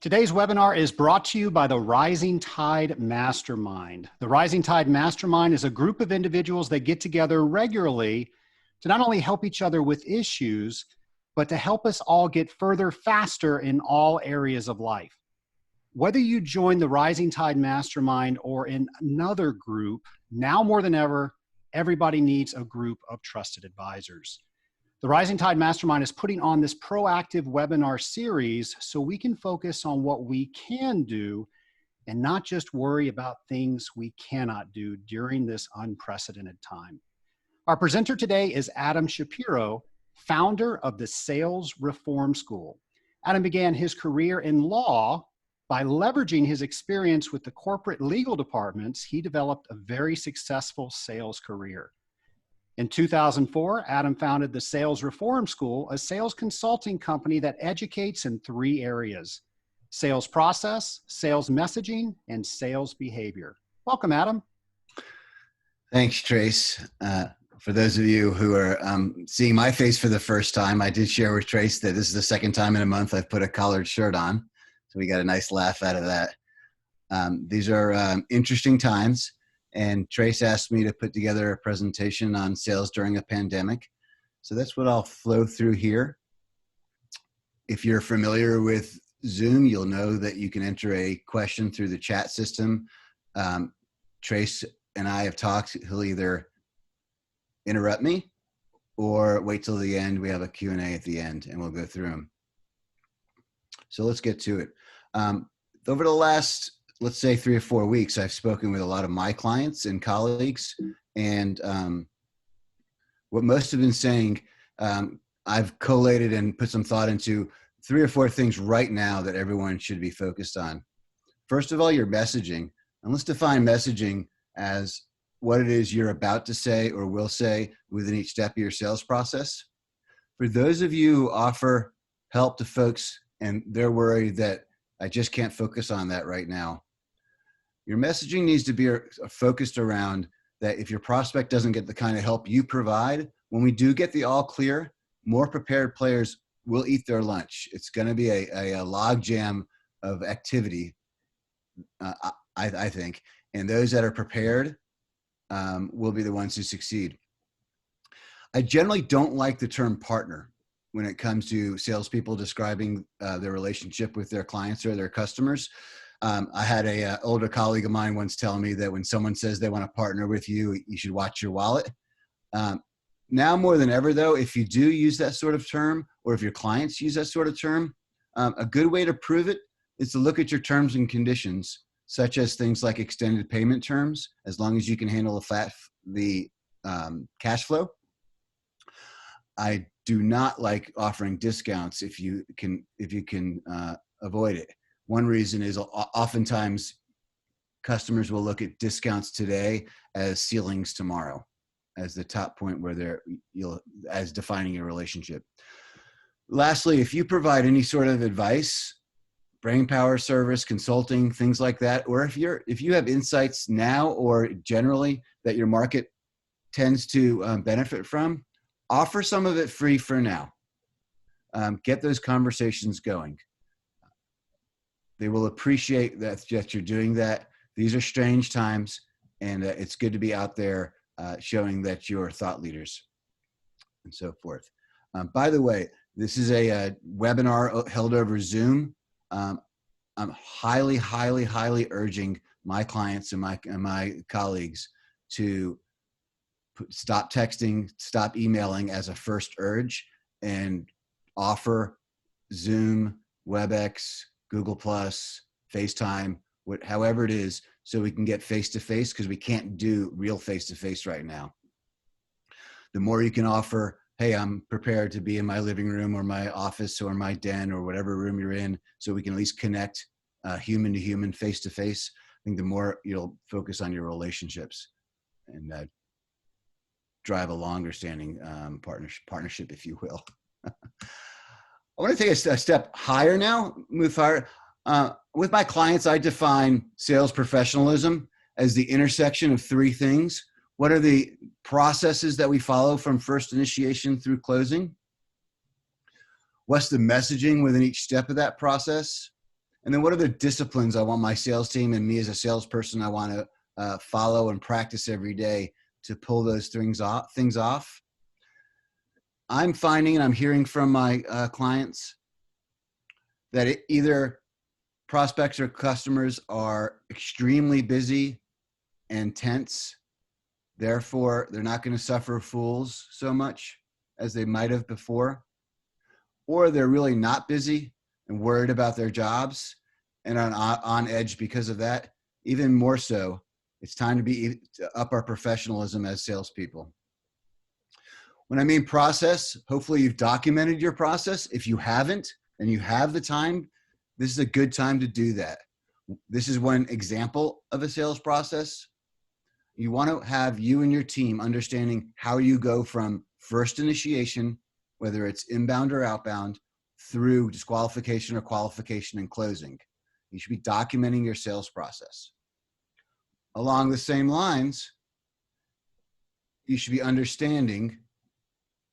Today's webinar is brought to you by the Rising Tide Mastermind. The Rising Tide Mastermind is a group of individuals that get together regularly to not only help each other with issues, but to help us all get further faster in all areas of life. Whether you join the Rising Tide Mastermind or in another group, now more than ever, everybody needs a group of trusted advisors. The Rising Tide Mastermind is putting on this proactive webinar series so we can focus on what we can do and not just worry about things we cannot do during this unprecedented time. Our presenter today is Adam Shapiro, founder of the Sales Reform School. Adam began his career in law. By leveraging his experience with the corporate legal departments, he developed a very successful sales career. In 2004, Adam founded the Sales Reform School, a sales consulting company that educates in three areas: sales process, sales messaging, and sales behavior. Welcome, Adam. Thanks, Trace. For those of you who are seeing my face for the first time, I did share with Trace that this is the second time in a month I've put a collared shirt on. So we got a nice laugh out of that. These are interesting times. And Trace asked me to put together a presentation on sales during a pandemic. So that's what I'll flow through here. If you're familiar with Zoom, you'll know that you can enter a question through the chat system. Trace and I have talked. He'll either interrupt me or wait till the end. We have a Q&A at the end and we'll go through them. So let's get to it. Over the last, let's say 3 or 4 weeks, I've spoken with a lot of my clients and colleagues, and what most have been saying, I've collated and put some thought into 3 or 4 things right now that everyone should be focused on. First of all, your messaging. And let's define messaging as what it is you're about to say or will say within each step of your sales process. For those of you who offer help to folks and they're worried that I just can't focus on that right now, your messaging needs to be focused around that if your prospect doesn't get the kind of help you provide, when we do get the all clear, more prepared players will eat their lunch. It's going to be a log jam of activity, I think. And those that are prepared will be the ones who succeed. I generally don't like the term partner when it comes to salespeople describing their relationship with their clients or their customers. I had a older colleague of mine once tell me that when someone says they want to partner with you, you should watch your wallet. Now more than ever, though, if you do use that sort of term, or if your clients use that sort of term, a good way to prove it is to look at your terms and conditions, such as things like extended payment terms, as long as you can handle the cash flow. I do not like offering discounts if you can avoid it. One reason is oftentimes customers will look at discounts today as ceilings tomorrow, as the top point where as defining your relationship. Lastly, if you provide any sort of advice, brain power service, consulting, things like that, or if you have insights now or generally that your market tends to benefit from, offer some of it free for now. Get those conversations going. They will appreciate that you're doing that. These are strange times, and it's good to be out there showing that you're thought leaders and so forth. By the way, this is a webinar held over Zoom. I'm highly, highly, highly urging my clients and my colleagues to stop texting, stop emailing as a first urge, and offer Zoom, WebEx, Google Plus, FaceTime, however it is, so we can get face-to-face, because we can't do real face-to-face right now. The more you can offer, hey, I'm prepared to be in my living room or my office or my den or whatever room you're in, so we can at least connect human to human, face-to-face, I think the more you'll focus on your relationships and drive a longer standing partnership, if you will. I want to take a step higher now, move higher. With my clients, I define sales professionalism as the intersection of 3 things. What are the processes that we follow from first initiation through closing? What's the messaging within each step of that process? And then what are the disciplines I want my sales team and me as a salesperson I want to follow and practice every day to pull those things off? I'm finding, and I'm hearing from my clients, that either prospects or customers are extremely busy and tense. Therefore, they're not going to suffer fools so much as they might have before. Or they're really not busy and worried about their jobs and on edge because of that. Even more so, it's time to up our professionalism as salespeople. When I mean process, hopefully you've documented your process. If you haven't and you have the time, this is a good time to do that. This is one example of a sales process. You want to have you and your team understanding how you go from first initiation, whether it's inbound or outbound, through disqualification or qualification and closing. You should be documenting your sales process. Along the same lines, you should be understanding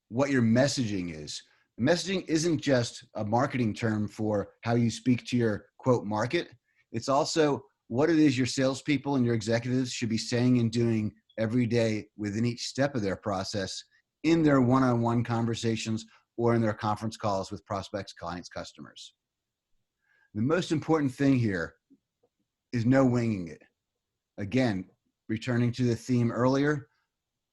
what your messaging is. Messaging isn't just a marketing term for how you speak to your quote market. It's also what it is your salespeople and your executives should be saying and doing every day within each step of their process in their one-on-one conversations or in their conference calls with prospects, clients, customers. The most important thing here is no winging it. Again, returning to the theme earlier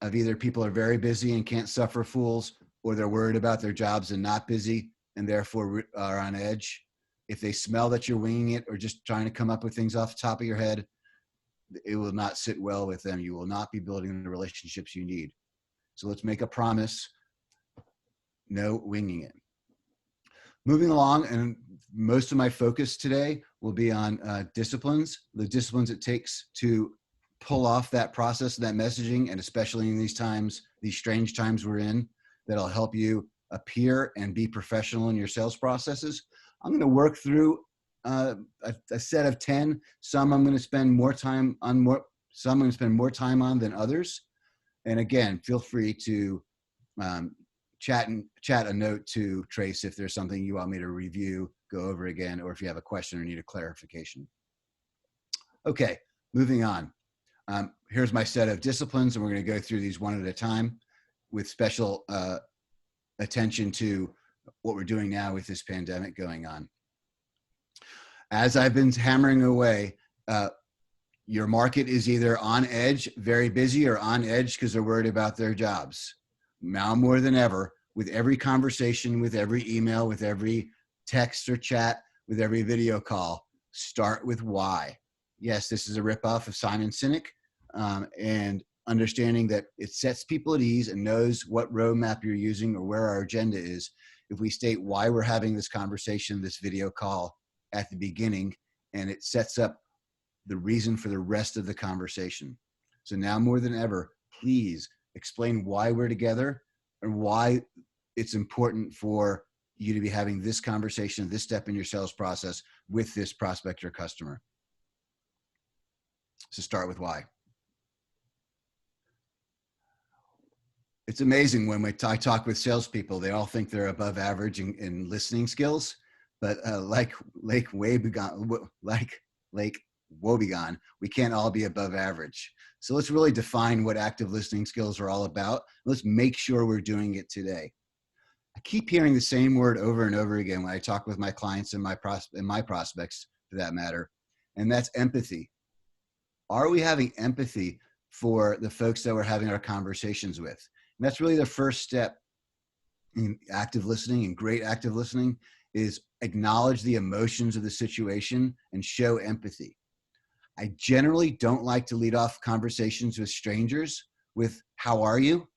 of either people are very busy and can't suffer fools, or they're worried about their jobs and not busy and therefore are on edge. If they smell that you're winging it or just trying to come up with things off the top of your head, it will not sit well with them. You will not be building the relationships you need. So let's make a promise. No winging it. Moving along, and most of my focus today will be on disciplines, the disciplines it takes to pull off that process, that messaging, and especially in these times, these strange times we're in, that'll help you appear and be professional in your sales processes. I'm going to work through a set of 10. Some I'm going to spend more time on, some I'm going to spend more time on than others. And again, feel free to chat a note to Trace if there's something you want me to review, go over again, or if you have a question or need a clarification. Okay, moving on. Here's my set of disciplines, and we're going to go through these one at a time with special attention to what we're doing now with this pandemic going on. As I've been hammering away, your market is either on edge, very busy, or on edge because they're worried about their jobs. Now more than ever, with every conversation, with every email, with every text or chat, with every video call, start with why. Yes, this is a ripoff of Simon Sinek, and understanding that it sets people at ease and knows what roadmap you're using or where our agenda is. If we state why we're having this conversation, this video call at the beginning, and it sets up the reason for the rest of the conversation. So now more than ever, please explain why we're together and why it's important for you to be having this conversation, this step in your sales process with this prospect or customer. So start with why. It's amazing when I talk with salespeople, they all think they're above average in listening skills, but like Lake Wobegon, we can't all be above average. So let's really define what active listening skills are all about. Let's make sure we're doing it today. I keep hearing the same word over and over again when I talk with my clients and my prospects for that matter, and that's empathy. Are we having empathy for the folks that we're having our conversations with? And that's really the first step in active listening, and great active listening is acknowledge the emotions of the situation and show empathy. I generally don't like to lead off conversations with strangers with "How are you?"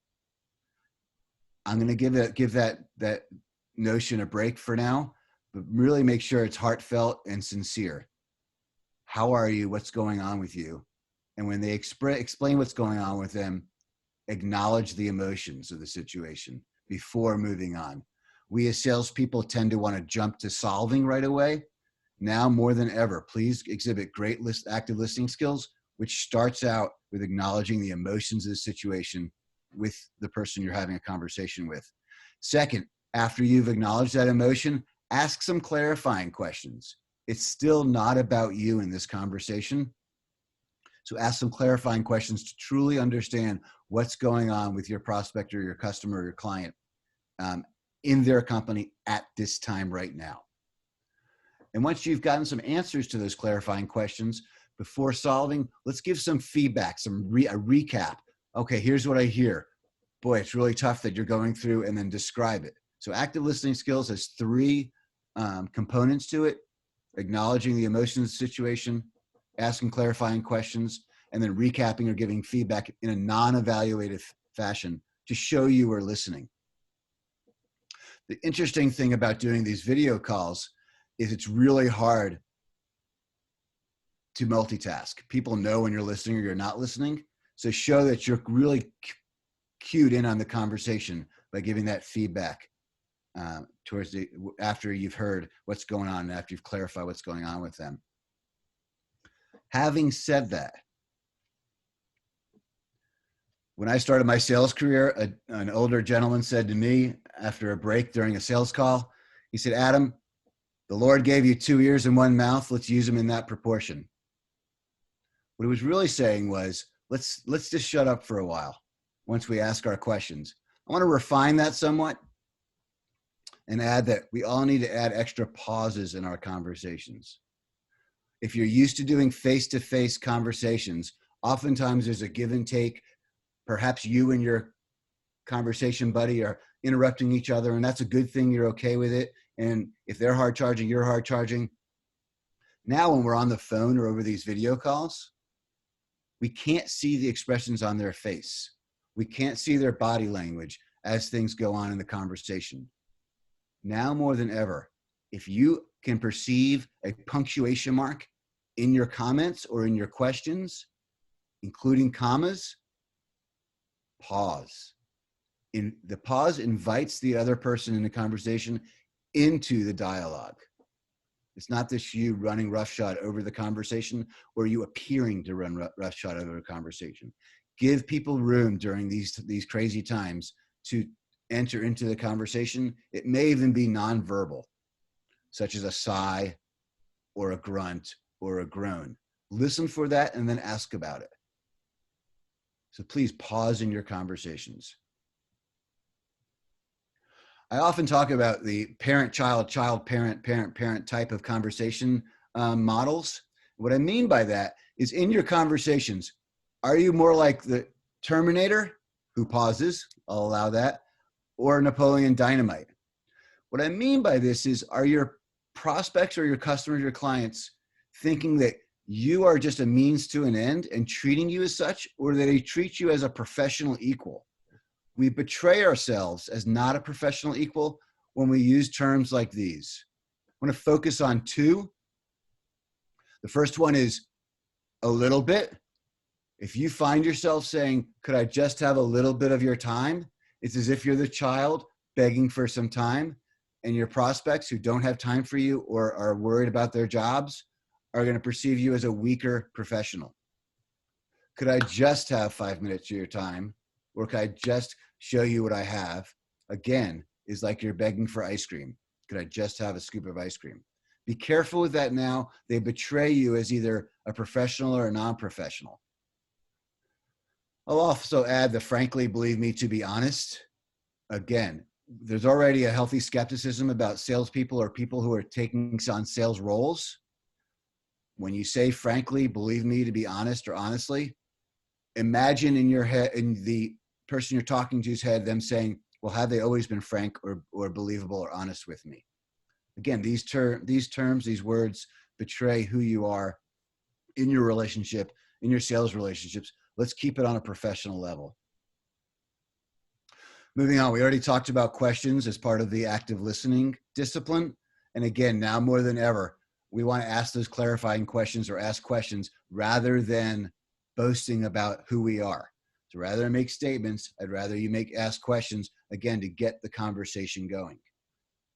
I'm going to give that notion a break for now, but really make sure it's heartfelt and sincere. How are you? What's going on with you? And when they explain what's going on with them, acknowledge the emotions of the situation before moving on. We as salespeople tend to want to jump to solving right away. Now more than ever, please exhibit great active listening skills, which starts out with acknowledging the emotions of the situation with the person you're having a conversation with. Second, after you've acknowledged that emotion, ask some clarifying questions. it's still not about you in this conversation. So ask some clarifying questions to truly understand what's going on with your prospect or your customer or your client in their company at this time right now. And once you've gotten some answers to those clarifying questions, before solving, let's give some feedback, a recap. Okay, here's what I hear. Boy, it's really tough that you're going through, and then describe it. So active listening skills has three components to it: acknowledging the emotions of the situation, asking clarifying questions, and then recapping or giving feedback in a non-evaluative fashion to show you are listening. The interesting thing about doing these video calls is it's really hard to multitask. People know when you're listening or you're not listening. So show that you're really cued in on the conversation by giving that feedback after you've heard what's going on and after you've clarified what's going on with them. Having said that, when I started my sales career, an older gentleman said to me after a break during a sales call, he said, "Adam, the Lord gave you 2 ears and 1 mouth. Let's use them in that proportion." What he was really saying was, let's just shut up for a while once we ask our questions. I want to refine that somewhat and add that we all need to add extra pauses in our conversations. If you're used to doing face-to-face conversations, oftentimes there's a give and take. Perhaps you and your conversation buddy are interrupting each other, and that's a good thing. You're okay with it. And if they're hard charging, you're hard charging. Now, when we're on the phone or over these video calls, we can't see the expressions on their face. We can't see their body language as things go on in the conversation. Now more than ever, if you can perceive a punctuation mark in your comments or in your questions, including commas, pause. The pause invites the other person in the conversation into the dialogue. It's not this you running roughshod over the conversation or you appearing to run roughshod over a conversation. Give people room during these crazy times to enter into the conversation. It may even be nonverbal, such as a sigh or a grunt or a groan. Listen for that and then ask about it. So please pause in your conversations. I often talk about the parent-child, child-parent, parent-parent type of conversation models. What I mean by that is in your conversations, are you more like the Terminator who pauses, I'll allow that, or Napoleon Dynamite? What I mean by this is, are your prospects or your customers, your clients thinking that you are just a means to an end and treating you as such, or that they treat you as a professional equal? We betray ourselves as not a professional equal when we use terms like these. I want to focus on two. The first one is a little bit. If you find yourself saying, "Could I just have a little bit of your time?" It's as if you're the child begging for some time, and your prospects who don't have time for you or are worried about their jobs are going to perceive you as a weaker professional. Could I just have 5 minutes of your time? Or could I just show you what I have? Again, is like you're begging for ice cream. Could I just have a scoop of ice cream? Be careful with that now. They betray you as either a professional or a non-professional. I'll also add the frankly, believe me, to be honest. Again, there's already a healthy skepticism about salespeople or people who are taking on sales roles. When you say frankly, believe me, to be honest or honestly, imagine in your head, in the person you're talking to's head, them saying, "Well, have they always been frank or believable or honest with me?" Again, these terms, these words betray who you are in your relationship, in your sales relationships. Let's keep it on a professional level. Moving on, we already talked about questions as part of the active listening discipline. And again, now more than ever, we want to ask those clarifying questions or ask questions rather than boasting about who we are. So rather than make statements, I'd rather you ask questions, again, to get the conversation going.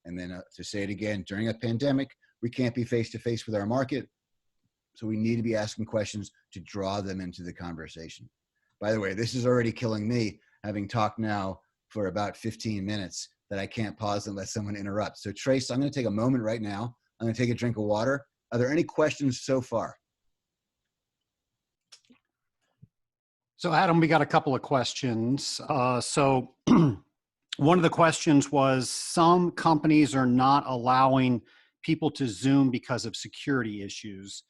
And then to say it again, during a pandemic, we can't be face-to-face with our market. So we need to be asking questions to draw them into the conversation. By the way, this is already killing me, having talked now for about 15 minutes, that I can't pause unless someone interrupts. So Trace, I'm going to take a moment right now. I'm going to take a drink of water. Are there any questions so far? So Adam, we got a couple of questions. So one of the questions was, some companies are not allowing people to Zoom because of security issues.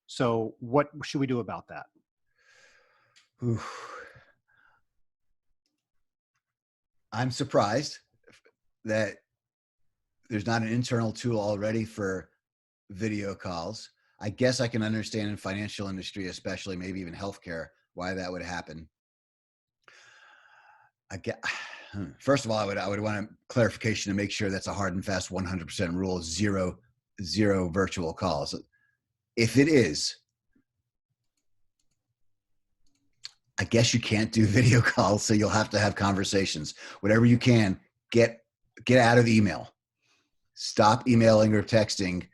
So what should we do about that? I'm surprised that there's not an internal tool already for video calls. I guess I can understand in financial industry, especially maybe even healthcare, why that would happen. First of all, I would want a clarification to make sure that's a hard and fast 100% rule, zero virtual calls. If it is, I guess you can't do video calls, so you'll have to have conversations. Whatever you can, get out of email. Stop emailing or texting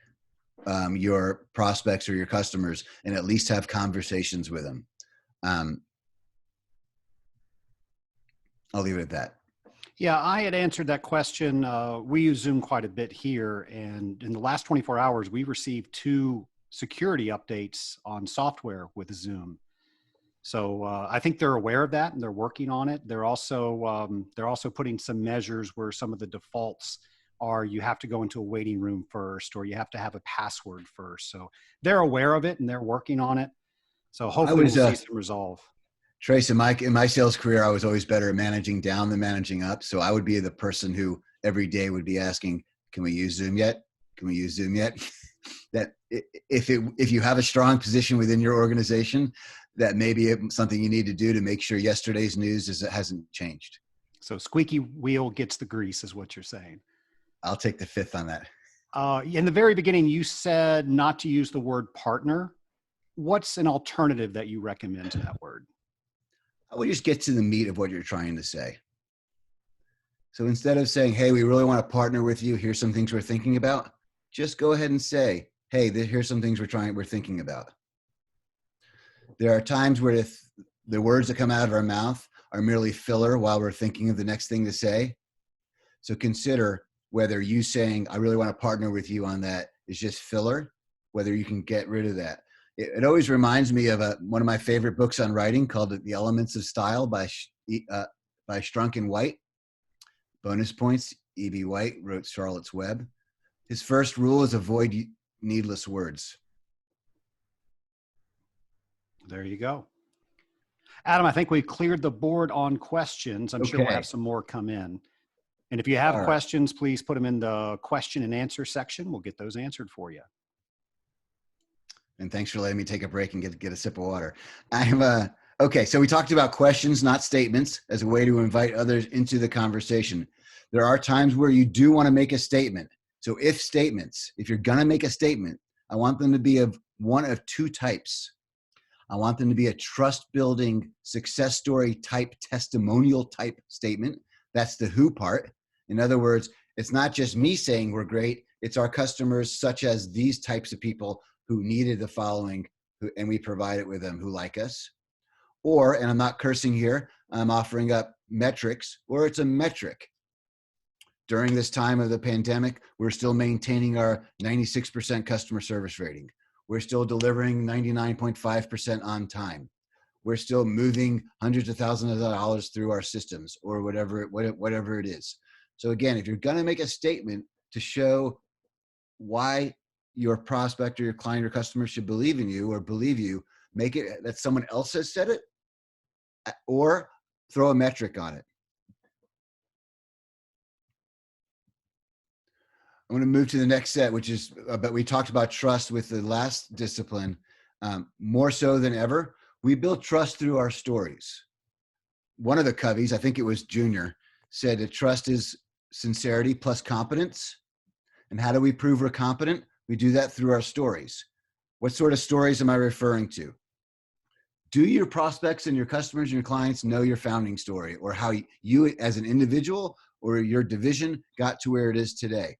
your prospects or your customers, and at least have conversations with them. I'll leave it at that. Yeah, I had answered that question. We use Zoom quite a bit here, and in the last 24 hours, we received 2 security updates on software with Zoom. So I think they're aware of that and they're working on it. They're also putting some measures where some of the defaults are you have to go into a waiting room first, or you have to have a password first. So they're aware of it and they're working on it. So hopefully we'll see some resolve. Trace, in my sales career, I was always better at managing down than managing up. So I would be the person who every day would be asking, "Can we use Zoom yet? Can we use Zoom yet?" That if you have a strong position within your organization, that may be something you need to do to make sure yesterday's news hasn't changed. So squeaky wheel gets the grease, is what you're saying. I'll take the 5th on that. In the very beginning, you said not to use the word partner. What's an alternative that you recommend to that word? I would just get to the meat of what you're trying to say. So instead of saying, "Hey, we really want to partner with you. Here's some things we're thinking about," just go ahead and say, "Hey, here's some things we're thinking about." There are times where the words that come out of our mouth are merely filler while we're thinking of the next thing to say. So consider whether you saying, "I really want to partner with you on that," is just filler, whether you can get rid of that. It always reminds me of one of my favorite books on writing called The Elements of Style by Strunk and White. Bonus points, E.B. White wrote Charlotte's Web. His first rule is avoid needless words. There you go. Adam, I think we cleared the board on questions. I'm sure we'll have some more come in. And if you have questions, please put them in the question and answer section. We'll get those answered for you. And thanks for letting me take a break and get a sip of water. Okay, so we talked about questions, not statements, as a way to invite others into the conversation. There are times where you do want to make a statement. So if you're going to make a statement, I want them to be of one of 2 types. I want them to be a trust-building, success story type, testimonial type statement. That's the who part. In other words, it's not just me saying we're great. It's our customers, such as these types of people who needed the following, and we provide it with them, who like us. Or, and I'm not cursing here, I'm offering up metrics, or it's a metric. During this time of the pandemic, we're still maintaining our 96% customer service rating. We're still delivering 99.5% on time. We're still moving hundreds of thousands of dollars through our systems, or whatever it is. So again, if you're going to make a statement to show why your prospect or your client or customer should believe in you or believe you, make it that someone else has said it, or throw a metric on it. I'm going to move to the next set, which is, but we talked about trust with the last discipline. More so than ever, we build trust through our stories. One of the Coveys, I think it was Junior, said that trust is sincerity plus competence. And how do we prove we're competent? We do that through our stories. What sort of stories am I referring to? Do your prospects and your customers and your clients know your founding story, or how you as an individual or your division got to where it is today?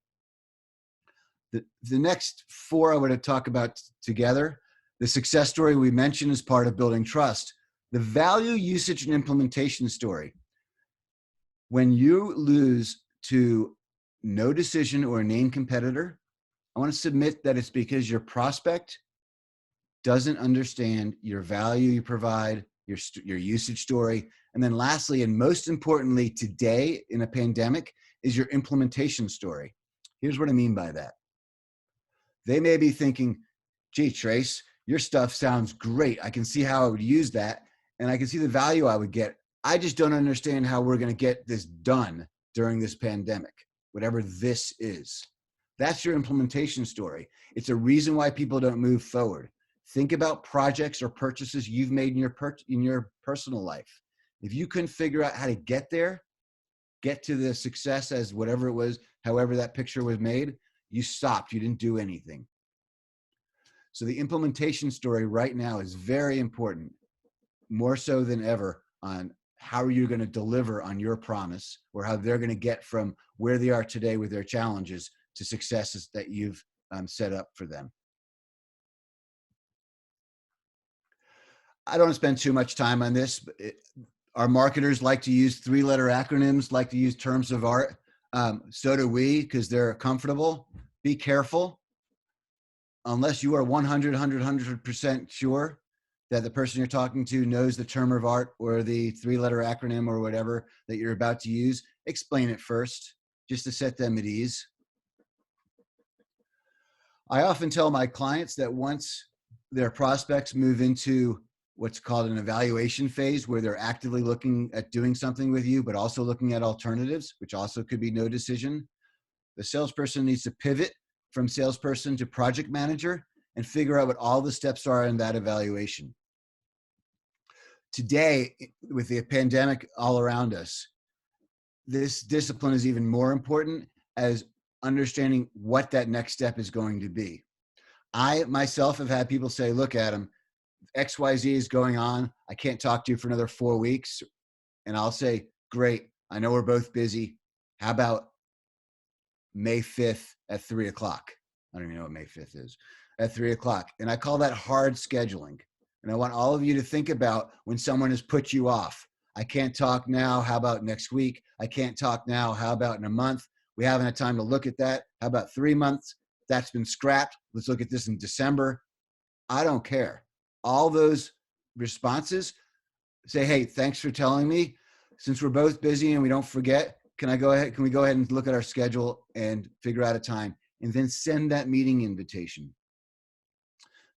The next 4 I want to talk about together. The success story we mentioned is part of building trust. The value, usage, and implementation story. When you lose to no decision or a named competitor I want to submit that it's because your prospect doesn't understand your value you provide, your usage story. And then lastly, and most importantly today in a pandemic, is your implementation story. Here's what I mean by that. They may be thinking, gee, Trace, your stuff sounds great. I can see how I would use that, and I can see the value I would get. I just don't understand how we're going to get this done during this pandemic, whatever this is. That's your implementation story. It's a reason why people don't move forward. Think about projects or purchases you've made in your personal life. If you couldn't figure out how to get there, get to the success as whatever it was, however that picture was made, you stopped, you didn't do anything. So the implementation story right now is very important, more so than ever, on how are you going to deliver on your promise, or how they're going to get from where they are today with their challenges to successes that you've set up for them. I don't want to spend too much time on this, but our marketers like to use 3-letter acronyms, like to use terms of art. So do we, because they're comfortable. Be careful. Unless you are 100% sure that the person you're talking to knows the term of art or the 3-letter acronym or whatever that you're about to use, explain it first, just to set them at ease. I often tell my clients that once their prospects move into what's called an evaluation phase, where they're actively looking at doing something with you, but also looking at alternatives, which also could be no decision, the salesperson needs to pivot from salesperson to project manager and figure out what all the steps are in that evaluation. Today, with the pandemic all around us, this discipline is even more important as understanding what that next step is going to be. I myself have had people say, look, Adam, XYZ is going on. I can't talk to you for another 4 weeks. And I'll say, great, I know we're both busy. How about May 5th at 3 o'clock? I don't even know what May 5th is. At 3 o'clock. And I call that hard scheduling. And I want all of you to think about when someone has put you off. I can't talk now. How about next week? I can't talk now. How about in a month? We haven't had time to look at that. How about 3 months? That's been scrapped. Let's look at this in December. I don't care. All those responses say, hey, thanks for telling me. Since we're both busy and we don't forget, can we go ahead and look at our schedule and figure out a time, and then send that meeting invitation.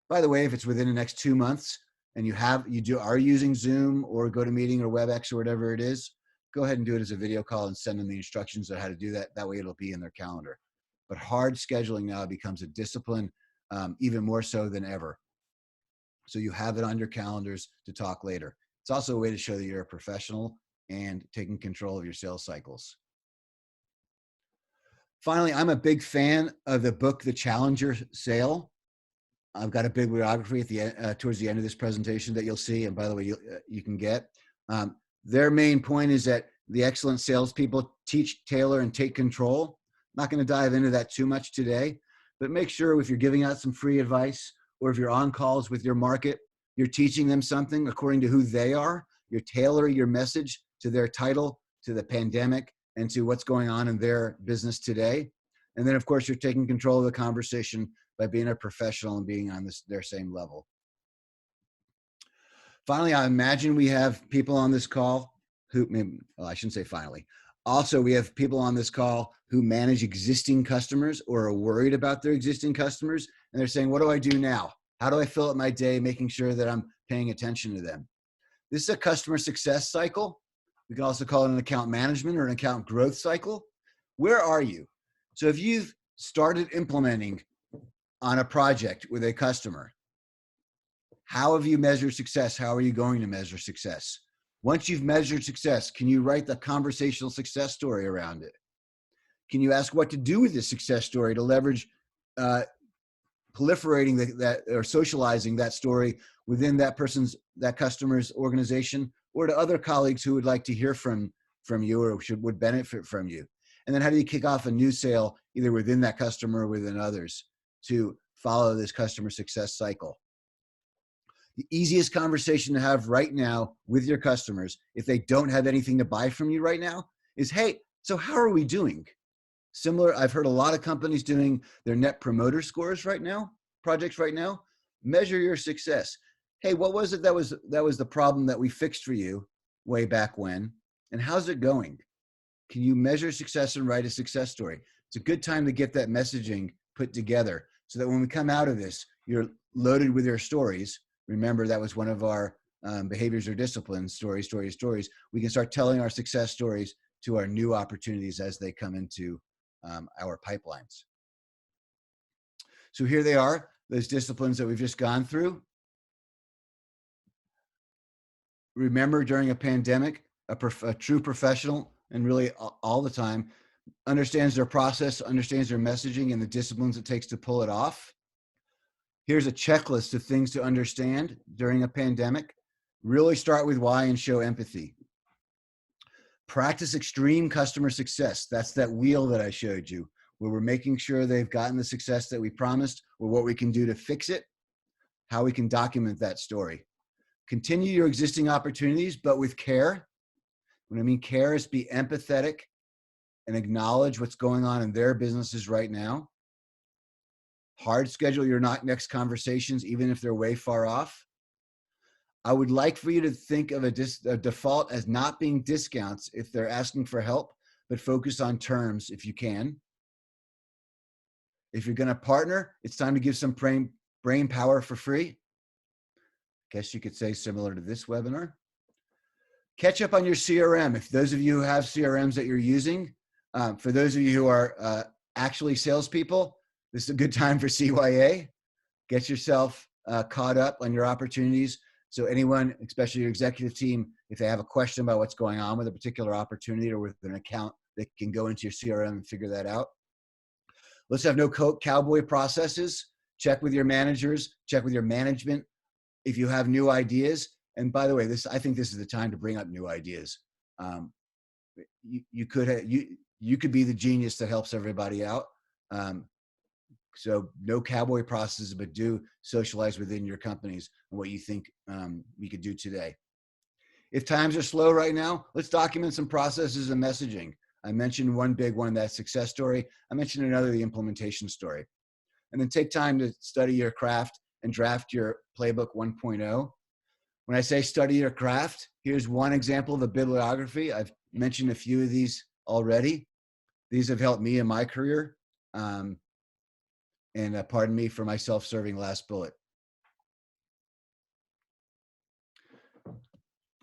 By the way, if it's within the next 2 months and you are using Zoom or GoToMeeting or WebEx or whatever it is, go ahead and do it as a video call and send them the instructions on how to do that. That way it'll be in their calendar. But hard scheduling now becomes a discipline, even more so than ever. So you have it on your calendars to talk later. It's also a way to show that you're a professional and taking control of your sales cycles. Finally, I'm a big fan of the book, The Challenger Sale. I've got a bibliography at the towards the end of this presentation that you'll see, and by the way, you can get. Their main point is that the excellent salespeople teach, tailor, and take control. I'm not going to dive into that too much today, but make sure if you're giving out some free advice or if you're on calls with your market, you're teaching them something according to who they are. You're tailoring your message to their title, to the pandemic, and to what's going on in their business today. And then, of course, you're taking control of the conversation by being a professional and being on their same level. Finally, I imagine we have people on this call who, well, I shouldn't say finally. Also, we have people on this call who manage existing customers or are worried about their existing customers. And they're saying, what do I do now? How do I fill up my day making sure that I'm paying attention to them? This is a customer success cycle. We can also call it an account management or an account growth cycle. Where are you? So if you've started implementing on a project with a customer, how have you measured success? How are you going to measure success? Once you've measured success, can you write the conversational success story around it? Can you ask what to do with this success story to leverage proliferating that or socializing that story within that customer's organization, or to other colleagues who would like to hear from you or would benefit from you? And then how do you kick off a new sale either within that customer or within others to follow this customer success cycle? The easiest conversation to have right now with your customers, if they don't have anything to buy from you right now, is, hey, so how are we doing? Similar, I've heard a lot of companies doing their net promoter scores right now, projects right now. Measure your success. Hey, what was it that was the problem that we fixed for you way back when? And how's it going? Can you measure success and write a success story? It's a good time to get that messaging put together so that when we come out of this, you're loaded with your stories. Remember, that was one of our behaviors or disciplines, stories. We can start telling our success stories to our new opportunities as they come into our pipelines. So here they are, those disciplines that we've just gone through. Remember, during a pandemic, a true professional, and really all the time, understands their process, understands their messaging, and the disciplines it takes to pull it off. Here's a checklist of things to understand during a pandemic. Really start with why and show empathy. Practice extreme customer success. That's that wheel that I showed you, where we're making sure they've gotten the success that we promised, or what we can do to fix it, how we can document that story. Continue your existing opportunities, but with care. What I mean care is be empathetic and acknowledge what's going on in their businesses right now. Hard schedule your next conversations, even if they're way far off. I would like for you to think of a default as not being discounts if they're asking for help, but focus on terms if you can. If you're going to partner, it's time to give some brain power for free. Guess you could say similar to this webinar. Catch up on your CRM. If those of you who have CRMs that you're using, for those of you who are actually salespeople, this is a good time for CYA. Get yourself caught up on your opportunities. So anyone, especially your executive team, if they have a question about what's going on with a particular opportunity or with an account, they can go into your CRM and figure that out. Let's have no cowboy processes. Check with your managers, check with your management if you have new ideas. And by the way, I think this is the time to bring up new ideas. You could be the genius that helps everybody out. So no cowboy processes, but do socialize within your companies and what you think we could do today. If times are slow right now, let's document some processes and messaging. I mentioned one big one, that success story. I mentioned another, the implementation story. And then take time to study your craft and draft your playbook 1.0. When I say study your craft, here's one example of a bibliography. I've mentioned a few of these already. These have helped me in my career. And pardon me for my self-serving last bullet.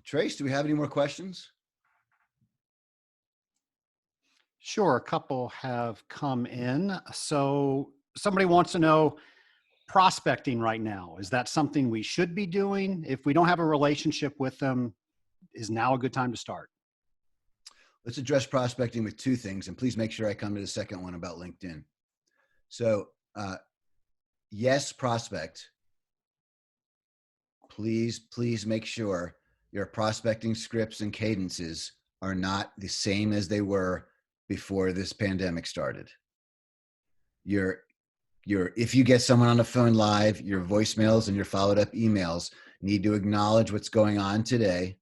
Trace, do we have any more questions? Sure, a couple have come in. So somebody wants to know, prospecting right now, is that something we should be doing? If we don't have a relationship with them, is now a good time to start? Let's address prospecting with two things, and please make sure I come to the second one about LinkedIn. So yes, prospect. Please make sure your prospecting scripts and cadences are not the same as they were before this pandemic started. If you get someone on the phone live, your voicemails and your followed up emails need to acknowledge what's going on today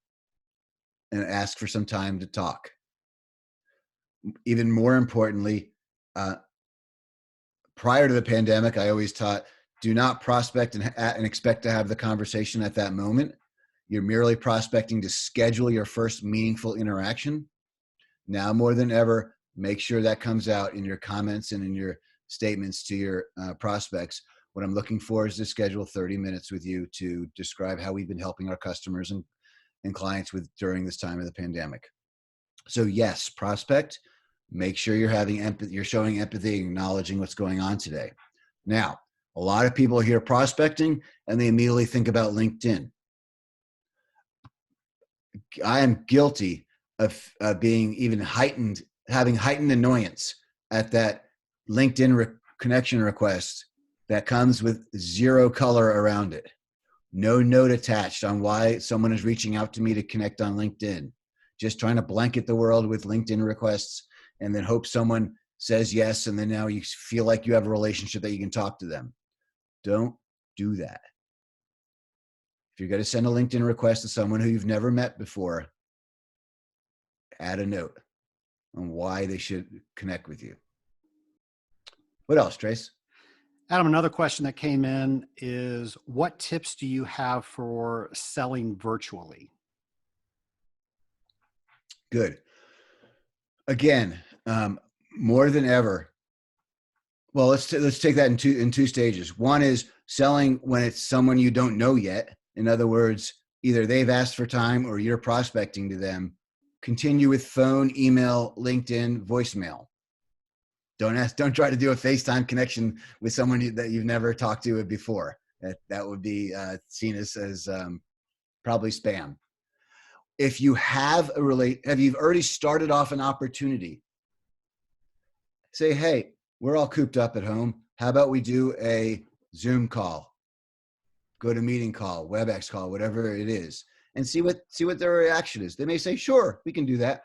and ask for some time to talk. Even more importantly, prior to the pandemic, I always taught, do not prospect and expect to have the conversation at that moment. You're merely prospecting to schedule your first meaningful interaction. Now more than ever, make sure that comes out in your comments and in your statements to your prospects. What I'm looking for is to schedule 30 minutes with you to describe how we've been helping our customers and clients during this time of the pandemic. So yes, prospect, make sure you're having empathy, you're showing empathy, acknowledging what's going on today. Now, a lot of people hear prospecting and they immediately think about LinkedIn. I am guilty of being even having heightened annoyance at that LinkedIn connection request that comes with zero color around it. No note attached on why someone is reaching out to me to connect on LinkedIn. Just trying to blanket the world with LinkedIn requests and then hope someone says yes, and then now you feel like you have a relationship that you can talk to them. Don't do that. If you're going to send a LinkedIn request to someone who you've never met before, add a note on why they should connect with you. What else, Trace? Adam, another question that came in is, what tips do you have for selling virtually? Good. Again, more than ever. Well, let's take that in two stages. One is selling when it's someone you don't know yet. In other words, either they've asked for time or you're prospecting to them. Continue with phone, email, LinkedIn, voicemail. Don't try to do a FaceTime connection with someone that you've never talked to before. That would be seen as probably spam. If you have you've already started off an opportunity, say, hey, we're all cooped up at home. How about we do a Zoom call, go to meeting call, WebEx call, whatever it is, and see what their reaction is. They may say, sure, we can do that.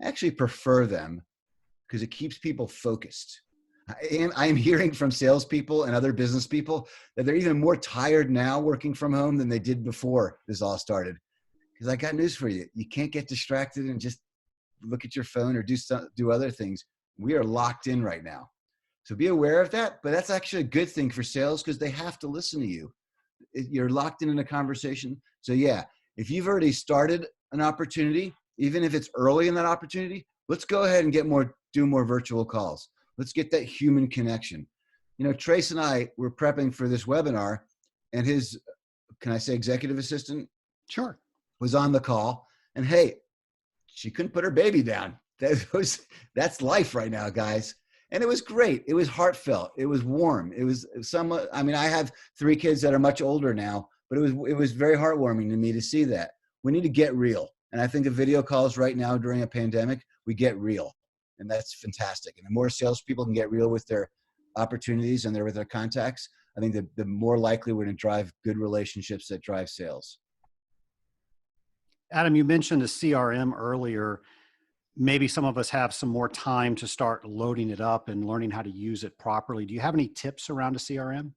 I actually prefer them because it keeps people focused. I'm hearing from salespeople and other business people that they're even more tired now working from home than they did before this all started. Because I got news for you. You can't get distracted and just look at your phone or do other things. We are locked in right now. So be aware of that, but that's actually a good thing for sales because they have to listen to you. You're locked in a conversation. So yeah, if you've already started an opportunity, even if it's early in that opportunity, let's go ahead and do more virtual calls. Let's get that human connection. You know, Trace and I were prepping for this webinar, and his, can I say executive assistant? Sure. Was on the call, and hey, she couldn't put her baby down. That's life right now, guys. And it was great. It was heartfelt. It was warm. It was I mean, I have 3 kids that are much older now, but it was very heartwarming to me to see that. We need to get real. And I think of video calls right now during a pandemic, we get real. And that's fantastic. And the more salespeople can get real with their opportunities and with their contacts, I think the more likely we're going to drive good relationships that drive sales. Adam, you mentioned the CRM earlier. Maybe some of us have some more time to start loading it up and learning how to use it properly. Do you have any tips around a CRM?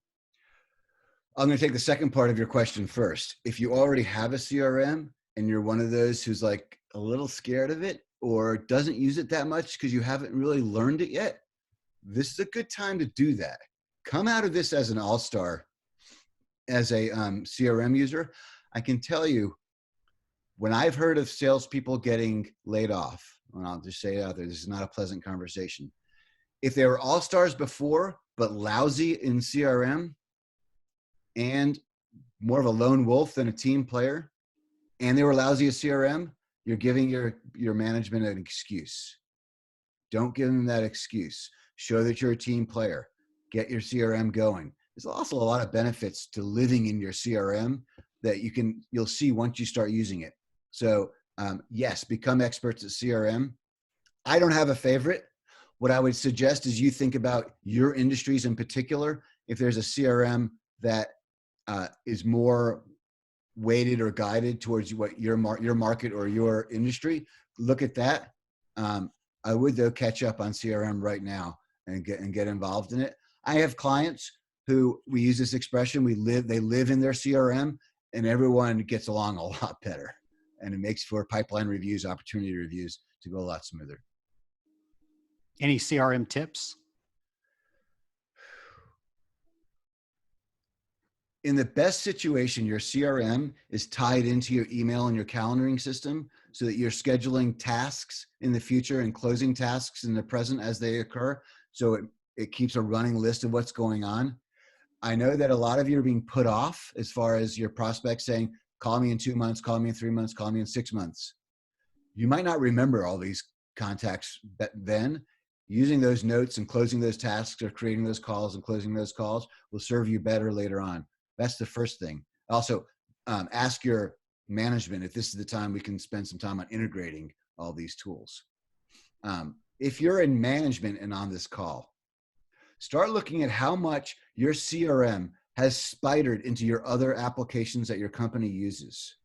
I'm going to take the second part of your question first. If you already have a CRM and you're one of those who's like a little scared of it or doesn't use it that much because you haven't really learned it yet, this is a good time to do that. Come out of this as an all-star, as a CRM user. I can tell you, when I've heard of salespeople getting laid off, and I'll just say it out there, this is not a pleasant conversation. If they were all-stars before, but lousy in CRM and more of a lone wolf than a team player, and they were lousy at CRM, you're giving your management an excuse. Don't give them that excuse. Show that you're a team player. Get your CRM going. There's also a lot of benefits to living in your CRM that you'll see once you start using it. So yes, become experts at CRM. I don't have a favorite. What I would suggest is you think about your industries in particular. If there's a CRM that is more weighted or guided towards what your market or your industry, look at that. I would though catch up on CRM right now and get involved in it. I have clients who, we use this expression, they live in their CRM, and everyone gets along a lot better. And it makes for pipeline reviews, opportunity reviews to go a lot smoother. Any CRM tips? In the best situation, your CRM is tied into your email and your calendaring system so that you're scheduling tasks in the future and closing tasks in the present as they occur. So it keeps a running list of what's going on. I know that a lot of you are being put off as far as your prospects saying, call me in 2 months, call me in 3 months, call me in 6 months. You might not remember all these contacts then. Using those notes and closing those tasks or creating those calls and closing those calls will serve you better later on. That's the first thing. Also, ask your management if this is the time we can spend some time on integrating all these tools. If you're in management and on this call, start looking at how much your CRM has spidered into your other applications that your company uses.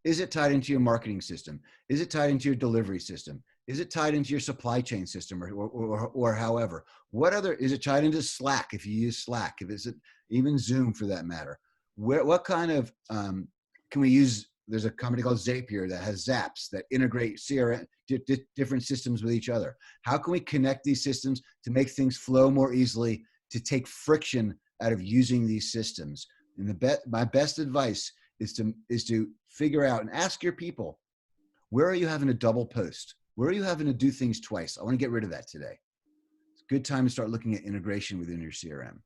Is it tied into your marketing system? Is it tied into your delivery system? Is it tied into your supply chain system or however? Is it tied into Slack if you use Slack? Is it even Zoom for that matter? What kind of, can we use, there's a company called Zapier that has Zaps that integrate CRM, different systems with each other? How can we connect these systems to make things flow more easily, to take friction out of using these systems? And my best advice is to figure out and ask your people, where are you having to double post? Where are you having to do things twice? I want to get rid of that today. It's a good time to start looking at integration within your CRM.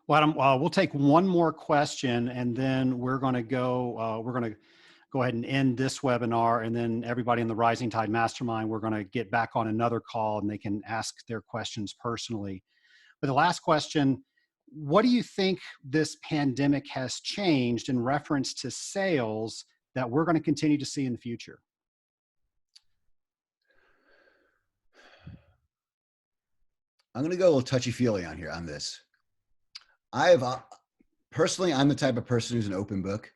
Well, Adam, we'll take one more question, and then we're going to go ahead and end this webinar, and then everybody in the Rising Tide Mastermind, we're going to get back on another call and they can ask their questions personally. But the last question, what do you think this pandemic has changed in reference to sales that we're going to continue to see in the future? I'm going to go a little touchy-feely on this. Personally, I'm the type of person who's an open book.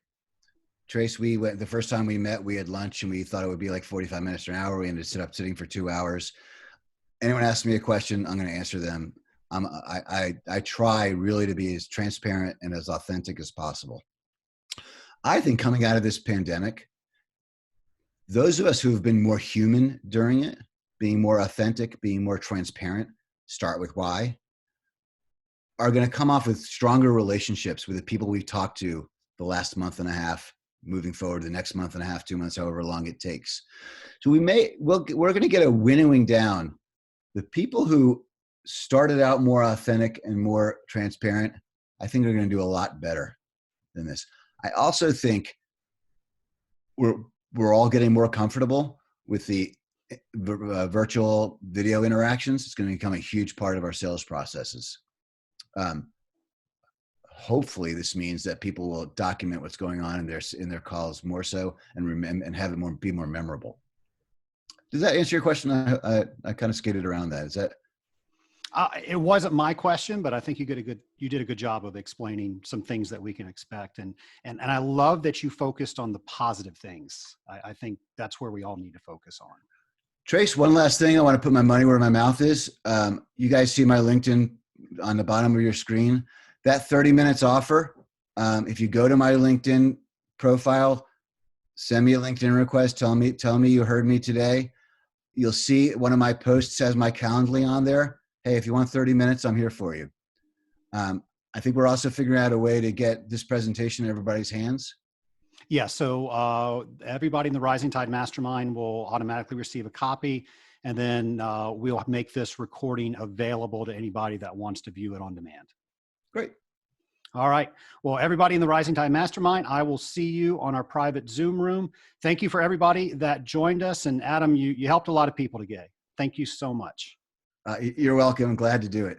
Trace, the first time we met, we had lunch and we thought it would be like 45 minutes or an hour. We ended up sitting for 2 hours. Anyone asks me a question, I'm going to answer them. I try really to be as transparent and as authentic as possible. I think coming out of this pandemic, those of us who have been more human during it, being more authentic, being more transparent, start with why, are going to come off with stronger relationships with the people we've talked to the last month and a half, moving forward the next month and a half, 2 months, however long it takes. So we're going to get a winnowing down. The people who started out more authentic and more transparent, I think are going to do a lot better than this. I also think we're all getting more comfortable with the virtual video interactions. It's going to become a huge part of our sales processes. Hopefully this means that people will document what's going on in their calls more so and have it be more memorable. Does that answer your question? I kind of skated around that. Is that? It wasn't my question, but I think you did a good job of explaining some things that we can expect. And I love that you focused on the positive things. I think that's where we all need to focus on. Trace, one last thing. I want to put my money where my mouth is. You guys see my LinkedIn on the bottom of your screen. That 30 minutes offer, if you go to my LinkedIn profile, send me a LinkedIn request, tell me you heard me today. You'll see one of my posts has my Calendly on there. Hey, if you want 30 minutes, I'm here for you. I think we're also figuring out a way to get this presentation in everybody's hands. Yeah, so everybody in the Rising Tide Mastermind will automatically receive a copy, and then we'll make this recording available to anybody that wants to view it on demand. Great. All right. Well, everybody in the Rising Tide Mastermind, I will see you on our private Zoom room. Thank you for everybody that joined us. And Adam, you helped a lot of people today. Thank you so much. You're welcome. I'm glad to do it.